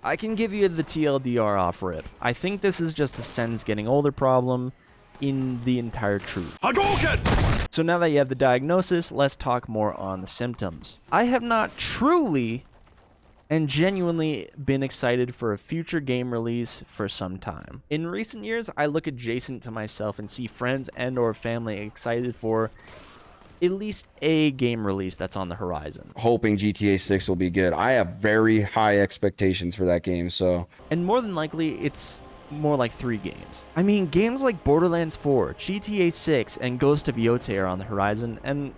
I can give you the TLDR off rip. I think this is just a Sen's getting older problem in the entire truth. Hadouken! So now that you have the diagnosis, let's talk more on the symptoms. I have not truly and genuinely been excited for a future game release for some time. In recent years, I look adjacent to myself and see friends and or family excited for at least a game release that's on the horizon. Hoping GTA 6 will be good. I have very high expectations for that game, so. And more than likely, it's more like 3 games. I mean, games like Borderlands 4, GTA 6, and Ghost of Yotei are on the horizon, and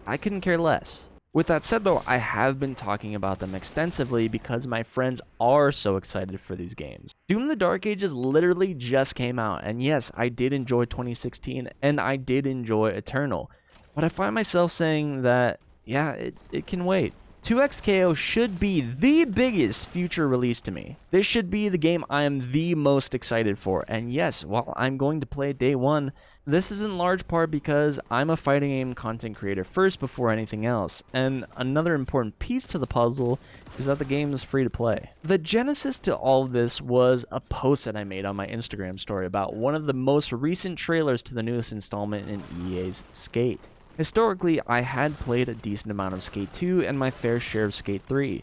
I couldn't care less. With that said though, I have been talking about them extensively because my friends are so excited for these games. Doom the Dark Ages literally just came out, and yes, I did enjoy 2016, and I did enjoy Eternal. But I find myself saying that, yeah, it can wait. 2XKO should be the biggest future release to me. This should be the game I am the most excited for. And yes, while I'm going to play day one, this is in large part because I'm a fighting game content creator first before anything else. And another important piece to the puzzle is that the game is free to play. The genesis to all of this was a post that I made on my Instagram story about one of the most recent trailers to the newest installment in EA's Skate. Historically, I had played a decent amount of Skate 2 and my fair share of Skate 3.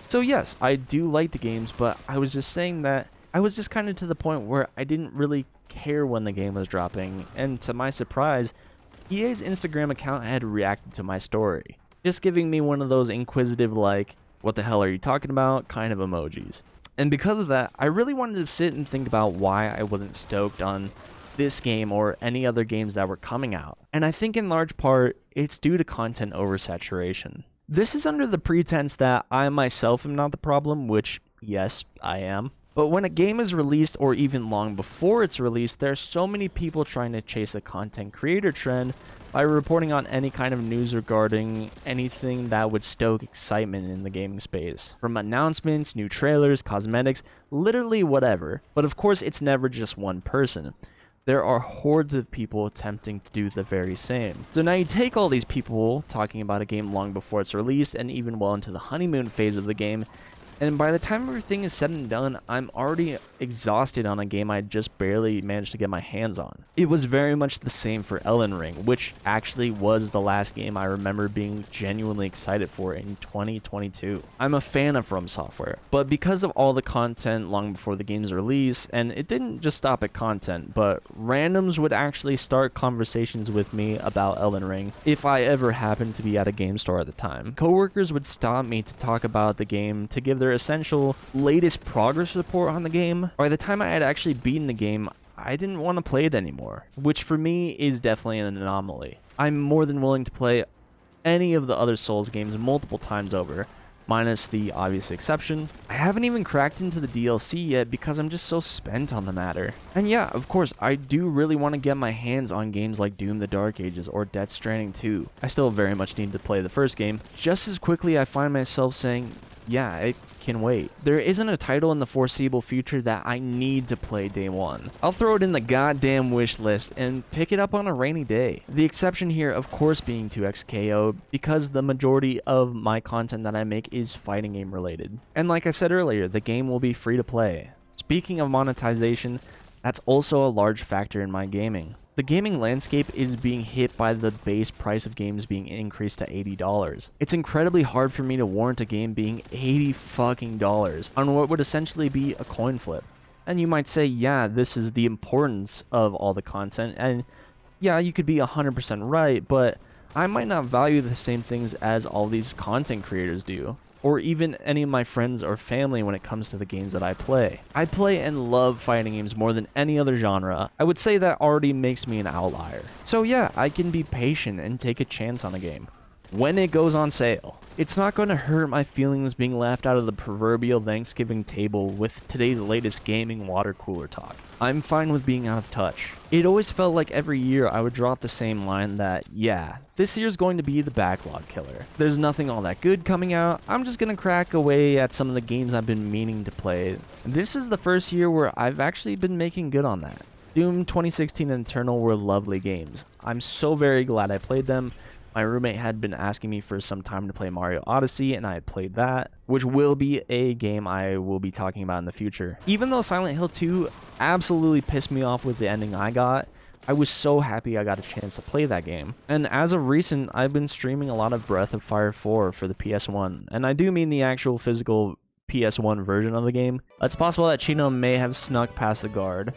So yes, I do like the games, but I was just saying that I was just kind of to the point where I didn't really care when the game was dropping, and to my surprise, EA's Instagram account had reacted to my story, just giving me one of those inquisitive like, what the hell are you talking about kind of emojis. And because of that, I really wanted to sit and think about why I wasn't stoked on this game or any other games that were coming out. And I think in large part, it's due to content oversaturation. This is under the pretense that I myself am not the problem, which, yes, I am. But when a game is released, or even long before it's released, there are so many people trying to chase a content creator trend by reporting on any kind of news regarding anything that would stoke excitement in the gaming space. From announcements, new trailers, cosmetics, literally whatever. But of course, it's never just one person. There are hordes of people attempting to do the very same. So now you take all these people talking about a game long before it's released and even well into the honeymoon phase of the game, and by the time everything is said and done, I'm already exhausted on a game I just barely managed to get my hands on. It was very much the same for Elden Ring, which actually was the last game I remember being genuinely excited for in 2022. I'm a fan of From Software, but because of all the content long before the game's release, and it didn't just stop at content, but randoms would actually start conversations with me about Elden Ring if I ever happened to be at a game store at the time. Coworkers would stop me to talk about the game to give their essential latest progress report on the game. By the time I had actually beaten the game, I didn't want to play it anymore, which for me is definitely an anomaly. I'm more than willing to play any of the other Souls games multiple times over, minus the obvious exception. I haven't even cracked into the DLC yet because I'm just so spent on the matter. And yeah, of course, I do really want to get my hands on games like Doom the Dark Ages or Death Stranding 2. I still very much need to play the first game. Just as quickly I find myself saying, yeah, it can wait. There isn't a title in the foreseeable future that I need to play day one. I'll throw it in the goddamn wish list and pick it up on a rainy day. The exception here, of course, being 2XKO, because the majority of my content that I make is fighting game related. And like I said earlier, the game will be free to play. Speaking of monetization, that's also a large factor in my gaming. The gaming landscape is being hit by the base price of games being increased to $80. It's incredibly hard for me to warrant a game being $80 fucking dollars on what would essentially be a coin flip. And you might say, yeah, this is the importance of all the content, and yeah, you could be 100% right, but I might not value the same things as all these content creators do, or even any of my friends or family when it comes to the games that I play. I play and love fighting games more than any other genre. I would say that already makes me an outlier. So yeah, I can be patient and take a chance on a game when it goes on sale. It's not going to hurt my feelings being left out of the proverbial Thanksgiving table with today's latest gaming water cooler talk. I'm fine with being out of touch. It always felt like every year I would drop the same line that, yeah, this year's going to be the backlog killer. There's nothing all that good coming out. I'm just going to crack away at some of the games I've been meaning to play. This is the first year where I've actually been making good on that. Doom 2016 and Eternal were lovely games. I'm so very glad I played them. My roommate had been asking me for some time to play Mario Odyssey, and I had played that, which will be a game I will be talking about in the future. Even though Silent Hill 2 absolutely pissed me off with the ending I got, I was so happy I got a chance to play that game. And as of recent, I've been streaming a lot of Breath of Fire 4 for the PS1, and I do mean the actual physical PS1 version of the game. It's possible that Chino may have snuck past the guard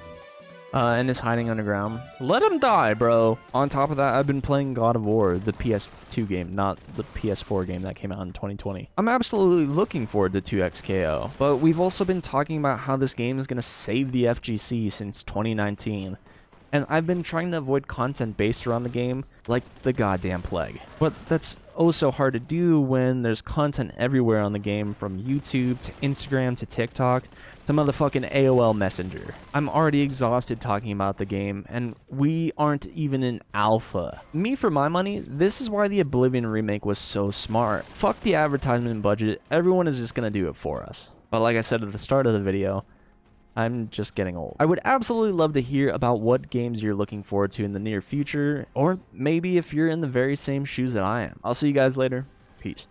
and is hiding underground. Let him die, bro. On top of that, I've been playing God of War, the PS2 game, not the PS4 game that came out in 2020. I'm absolutely looking forward to 2XKO, but we've also been talking about how this game is going to save the FGC since 2019. And I've been trying to avoid content based around the game like the goddamn plague. But that's oh so hard to do when there's content everywhere on the game, from YouTube to Instagram to TikTok to motherfucking AOL Messenger. I'm already exhausted talking about the game, and we aren't even in alpha. Me, for my money, this is why the Oblivion remake was so smart. Fuck the advertisement budget, everyone is just gonna do it for us. But like I said at the start of the video, I'm just getting old. I would absolutely love to hear about what games you're looking forward to in the near future, or maybe if you're in the very same shoes that I am. I'll see you guys later. Peace.